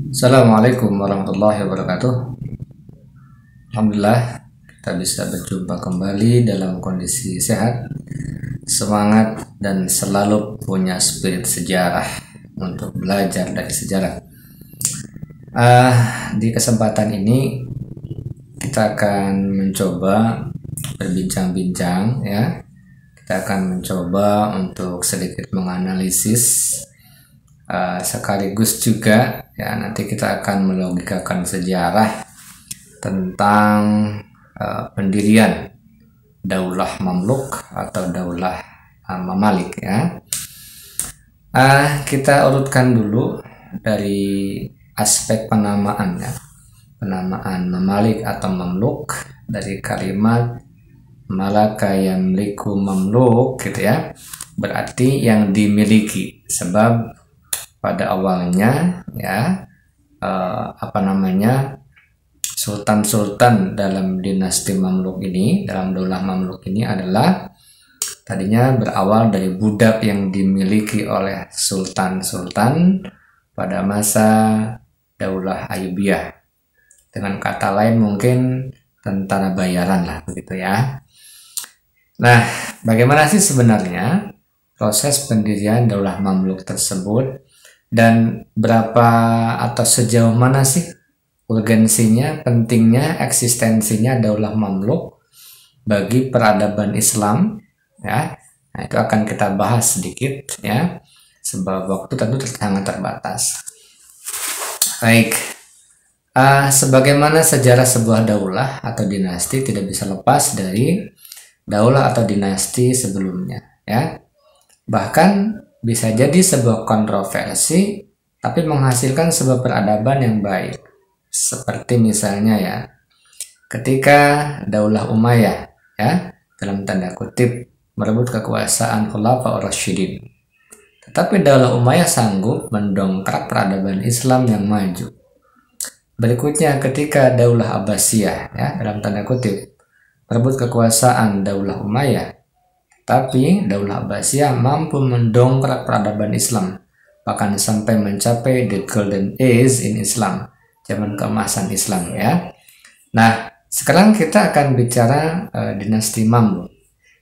Assalamualaikum warahmatullahi wabarakatuh. Alhamdulillah kita bisa berjumpa kembali dalam kondisi sehat, semangat, dan selalu punya spirit sejarah untuk belajar dari sejarah. Di kesempatan ini kita akan mencoba berbincang-bincang ya. Kita akan mencoba untuk sedikit menganalisis sekaligus juga ya nanti kita akan melogikakan sejarah tentang pendirian Daulah Mamluk atau Daulah Mamalik ya. Kita urutkan dulu dari aspek penamaan ya. Penamaan Mamalik atau Mamluk dari kalimat malaka yamliku mamluk gitu ya. Berarti yang dimiliki, sebab pada awalnya ya sultan-sultan dalam dinasti Mamluk ini, dalam Daulah Mamluk ini adalah tadinya berawal dari budak yang dimiliki oleh sultan-sultan pada masa Daulah Ayyubiyah. Dengan kata lain mungkin tentara bayaran lah begitu ya. Nah, bagaimana sih sebenarnya proses pendirian Daulah Mamluk tersebut? Dan berapa atau sejauh mana sih urgensinya, pentingnya, eksistensinya Daulah Mamluk bagi peradaban Islam ya. Nah, itu akan kita bahas sedikit ya, sebab waktu tentu sangat terbatas. Baik, sebagaimana sejarah sebuah daulah atau dinasti tidak bisa lepas dari daulah atau dinasti sebelumnya ya. Bahkan bisa jadi sebuah kontroversi tapi menghasilkan sebuah peradaban yang baik. Seperti misalnya ya, ketika Daulah Umayyah ya, dalam tanda kutip merebut kekuasaan Khulafaur Rasyidin. Tetapi Daulah Umayyah sanggup mendongkrak peradaban Islam yang maju. Berikutnya ketika Daulah Abbasiyah ya, dalam tanda kutip merebut kekuasaan Daulah Umayyah, tapi Daulah Abbasiyah mampu mendongkrak peradaban Islam, bahkan sampai mencapai the golden age in Islam, zaman keemasan Islam ya. Nah, sekarang kita akan bicara dinasti Mamluk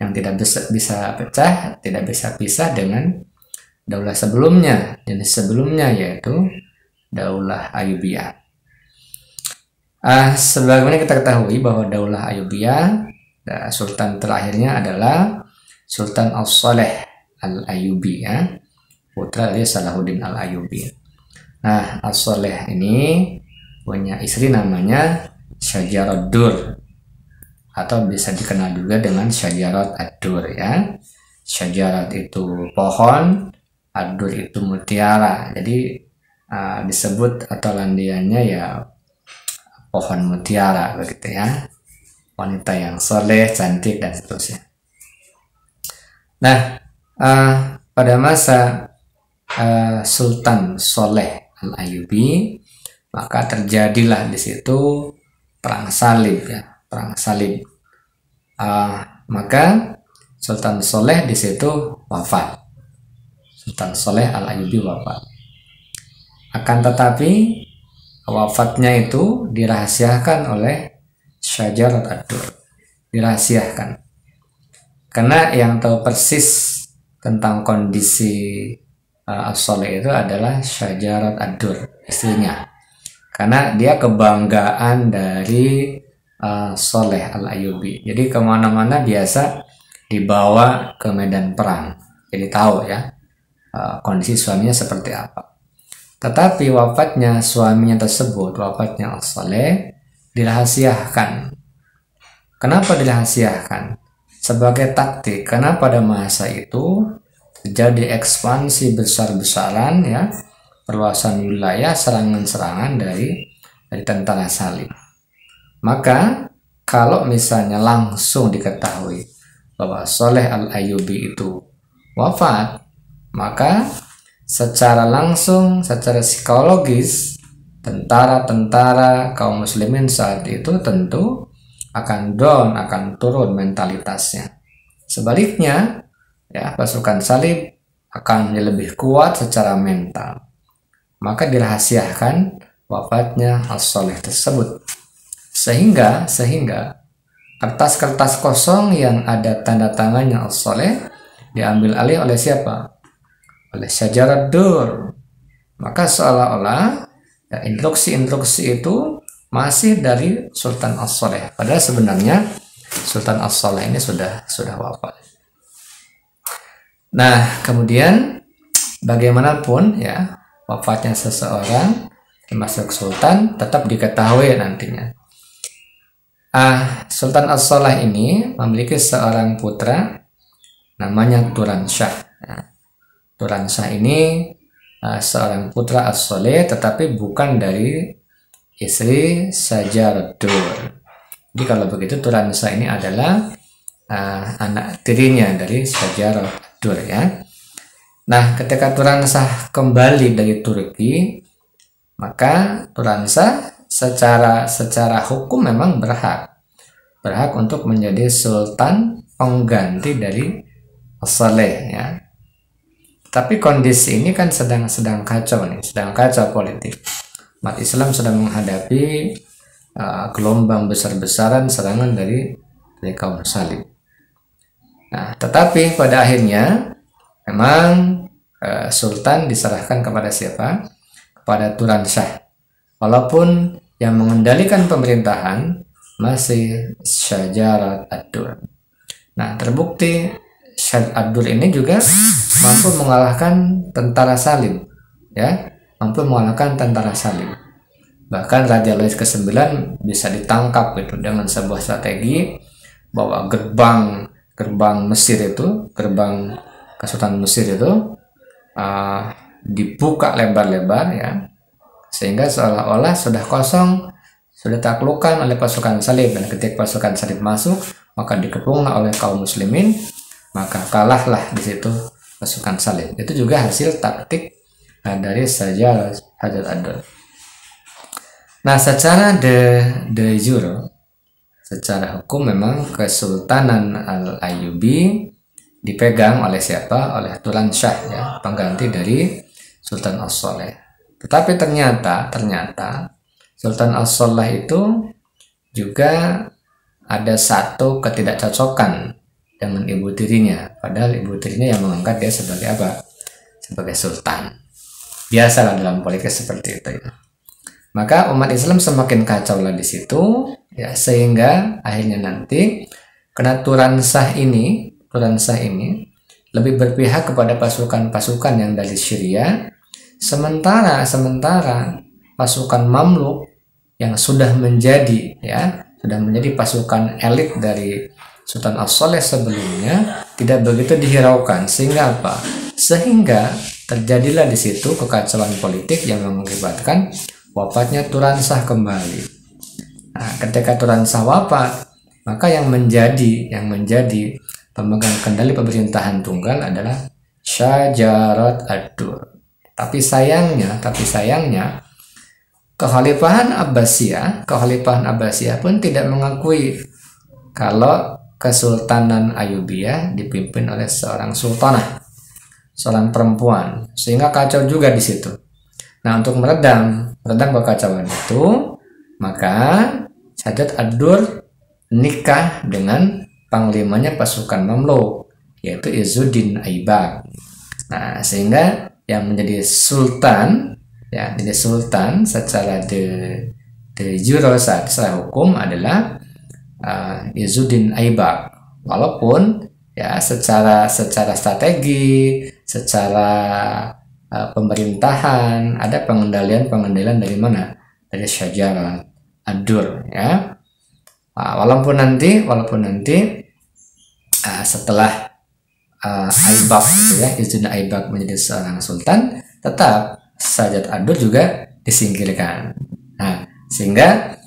yang tidak bisa pecah, tidak bisa pisah dengan daulah sebelumnya, dinasti sebelumnya yaitu Daulah Ayyubiyah. Sebagaimana kita ketahui bahwa Daulah Ayyubiyah, sultan terakhirnya adalah Sultan As-Saleh Al-Ayyubi ya, putra dari Salahuddin Al-Ayyubi. Nah, As-Saleh ini punya istri namanya Syajarat Dur, atau bisa dikenal juga dengan Syajarat Ad-Dur ya. Syajarat itu pohon, Ad-Dur itu mutiara. Jadi disebut atau landiannya ya pohon mutiara begitu ya. Wanita yang soleh, cantik dan seterusnya. Nah, pada masa Sultan Saleh Al-Ayyubi, maka terjadilah di situ perang salib ya, perang salib. Maka Sultan Saleh di situ wafat. Sultan Saleh Al-Ayyubi wafat. Akan tetapi wafatnya itu dirahasiakan oleh Syajarat Ad-Dur. Dirahasiakan. Karena yang tahu persis tentang kondisi As-Saleh itu adalah Syajarat Ad-Dur, istrinya. Karena dia kebanggaan dari Saleh Al-Ayyubi. Jadi kemana-mana biasa dibawa ke medan perang. Jadi tahu ya kondisi suaminya seperti apa. Tetapi wafatnya suaminya tersebut, wafatnya As-Saleh, dirahasiakan. Kenapa dirahasiakan? Sebagai taktik, karena pada masa itu terjadi ekspansi besar-besaran ya, perluasan wilayah, serangan-serangan dari tentara salib. Maka kalau misalnya langsung diketahui bahwa Saleh Al-Ayyubi itu wafat, maka secara langsung, secara psikologis, tentara-tentara kaum muslimin saat itu tentu akan down, akan turun mentalitasnya. Sebaliknya, ya, pasukan salib akan lebih kuat secara mental. Maka dirahasiakan wafatnya as-soleh tersebut. Sehingga kertas-kertas kosong yang ada tanda tangannya as-soleh diambil alih oleh siapa? Oleh Syajarat Dur. Maka seolah-olah ya, instruksi-instruksi itu masih dari Sultan as-soleh. Padahal sebenarnya Sultan as-soleh ini sudah wafat. Nah, kemudian bagaimanapun ya, wafatnya seseorang termasuk sultan tetap diketahui nantinya. Sultan as-soleh ini memiliki seorang putra namanya Turansyah. Turansyah ini seorang putra as-soleh, tetapi bukan dari istri Syajarat Dur. Jadi kalau begitu Turansyah ini adalah anak tirinya dari Syajarat Dur ya. Nah, ketika Turansyah kembali dari Turki, maka Turansyah secara hukum memang berhak untuk menjadi sultan pengganti dari as-soleh ya. Tapi kondisi ini kan sedang kacau nih, sedang kacau politik. Umat Islam sedang menghadapi gelombang besar-besaran serangan dari kaum salib. Nah, tetapi pada akhirnya memang sultan diserahkan kepada siapa? Kepada Turansyah. Walaupun yang mengendalikan pemerintahan masih Syajarat Ad-Dur. Nah, terbukti Syajarat Ad-Dur ini juga mampu mengalahkan tentara salib, ya, mampu mengalahkan tentara salib. Bahkan Raja Louis ke-9 bisa ditangkap itu dengan sebuah strategi bahwa gerbang Mesir itu, gerbang Kesultanan Mesir itu dibuka lebar-lebar ya, sehingga seolah-olah sudah kosong, sudah taklukkan oleh pasukan salib. Dan ketika pasukan salib masuk, maka dikepunglah oleh kaum muslimin, maka kalahlah di situ pasukan salib. Itu juga hasil taktik dari Syajarat Ad-Dur. Nah, secara de jure, secara hukum memang Kesultanan Al-Ayyubi dipegang oleh siapa? Oleh Turansyah ya, pengganti dari Sultan as-soleh. Tetapi ternyata Sultan as-soleh itu juga ada satu ketidakcocokan dengan ibu tirinya. Padahal ibu tirinya yang mengangkat dia sebagai apa? Sebagai sultan. Biasalah dalam politik seperti itu ya. Maka umat Islam semakin kacau lah di situ ya, sehingga akhirnya nanti karena Turansyah ini lebih berpihak kepada pasukan-pasukan yang dari Syria, sementara pasukan Mamluk yang sudah menjadi pasukan elit dari Sultan as-soleh sebelumnya tidak begitu dihiraukan. Sehingga apa? Sehingga terjadilah di situ kekacauan politik yang mengakibatkan wafatnya Turansyah kembali. Nah, ketika Turansyah wafat, maka yang menjadi pemegang kendali pemerintahan tunggal adalah Syajarat Ad-Dur. Tapi sayangnya Kekhalifahan Abbasiyah pun tidak mengakui kalau Kesultanan Ayyubiyah dipimpin oleh seorang sultanah, seorang perempuan, sehingga kacau juga di situ. Nah, untuk meredam kekacauan itu, maka Syajarat Ad-Dur nikah dengan panglimanya pasukan Mamluk, yaitu Izzuddin Aibak. Nah, sehingga yang menjadi sultan secara de jure secara hukum adalah Izzuddin Aibak. Walaupun ya secara strategi, secara pemerintahan ada pengendalian dari mana? Dari Syajarat Ad-Dur ya. Walaupun nanti setelah Aibak gitu ya, Izzuddin Aibak menjadi seorang sultan, tetap Syajarat Ad-Dur juga disingkirkan. Nah, sehingga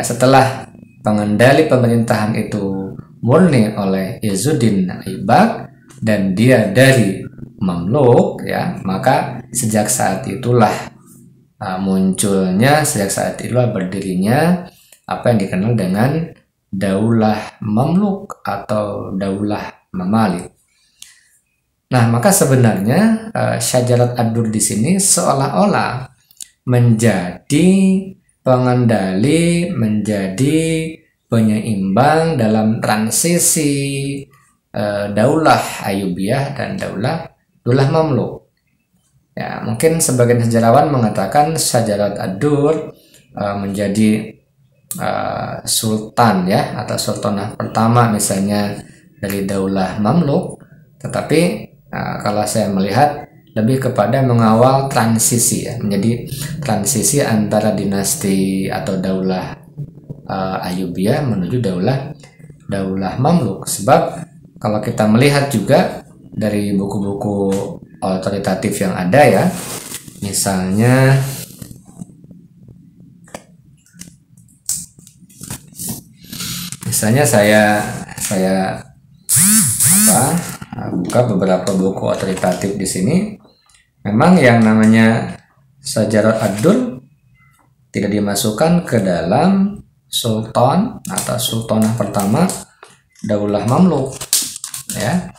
setelah pengendali pemerintahan itu murni oleh Izzuddin Aibak dan dia dari Mamluk ya, maka sejak saat itulah berdirinya apa yang dikenal dengan Daulah Mamluk atau Daulah Mamalik. Nah, maka sebenarnya Syajarat Ad-Dur di sini seolah-olah menjadi pengendali, menjadi penyeimbang dalam transisi Daulah Ayyubiyah dan Daulah Mamluk. Ya, mungkin sebagian sejarawan mengatakan Syajarat Ad-Dur menjadi sultan ya, atau sultanah pertama misalnya dari Daulah Mamluk. Tetapi kalau saya melihat lebih kepada mengawal transisi ya, menjadi transisi antara dinasti atau Daulah Ayyubiyah menuju Daulah Mamluk. Sebab kalau kita melihat juga dari buku-buku otoritatif yang ada ya, misalnya saya buka beberapa buku otoritatif di sini. Memang yang namanya Syajarat Ad-Dur tidak dimasukkan ke dalam sultan atau sultanah pertama Daulah Mamluk ya.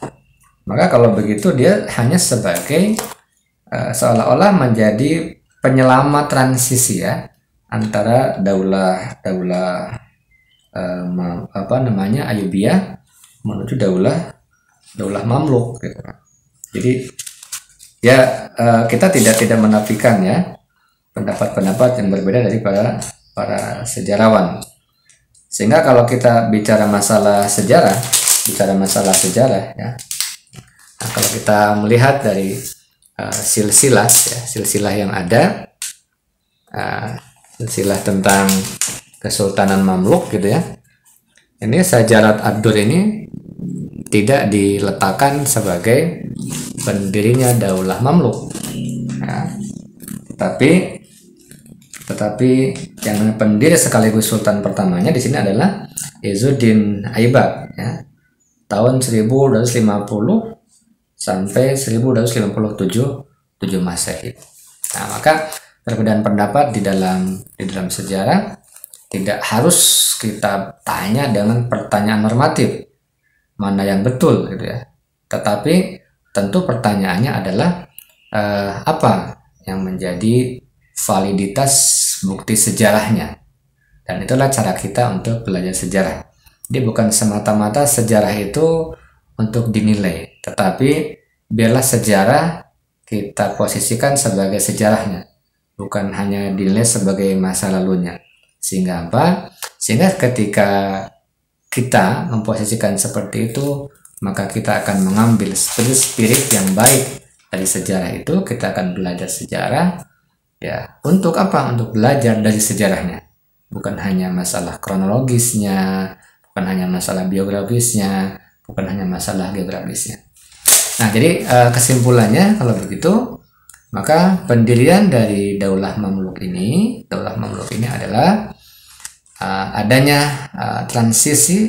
Maka kalau begitu dia hanya sebagai seolah-olah menjadi penyelamat transisi ya, antara Daulah Ayyubiyah menuju Daulah Mamluk gitu. Jadi ya kita tidak menafikan ya pendapat-pendapat yang berbeda dari para sejarawan. Sehingga kalau kita bicara masalah sejarah ya. Nah, kalau kita melihat dari silsilah yang ada, silsilah tentang Kesultanan Mamluk gitu ya. Ini Syajarat Ad-Dur ini tidak diletakkan sebagai pendirinya Daulah Mamluk. Ya. Tetapi yang pendiri sekaligus sultan pertamanya di sini adalah Izzuddin Aibak ya. Tahun 1250 sampai 1257 Masehi. Nah, maka perbedaan pendapat di dalam sejarah tidak harus kita tanya dengan pertanyaan normatif mana yang betul gitu ya. Tetapi tentu pertanyaannya adalah apa yang menjadi validitas bukti sejarahnya. Dan itulah cara kita untuk belajar sejarah. Jadi bukan semata-mata sejarah itu untuk dinilai, tetapi biarlah sejarah kita posisikan sebagai sejarahnya, bukan hanya dinilai sebagai masa lalunya. Sehingga apa? Sehingga ketika kita memposisikan seperti itu, maka kita akan mengambil spirit yang baik dari sejarah itu. Kita akan belajar sejarah ya, untuk apa? Untuk belajar dari sejarahnya, bukan hanya masalah kronologisnya, bukan hanya masalah biografisnya, bukan hanya masalah geografisnya. Nah, jadi kesimpulannya kalau begitu, maka pendirian dari Daulah Mamluk ini adalah adanya transisi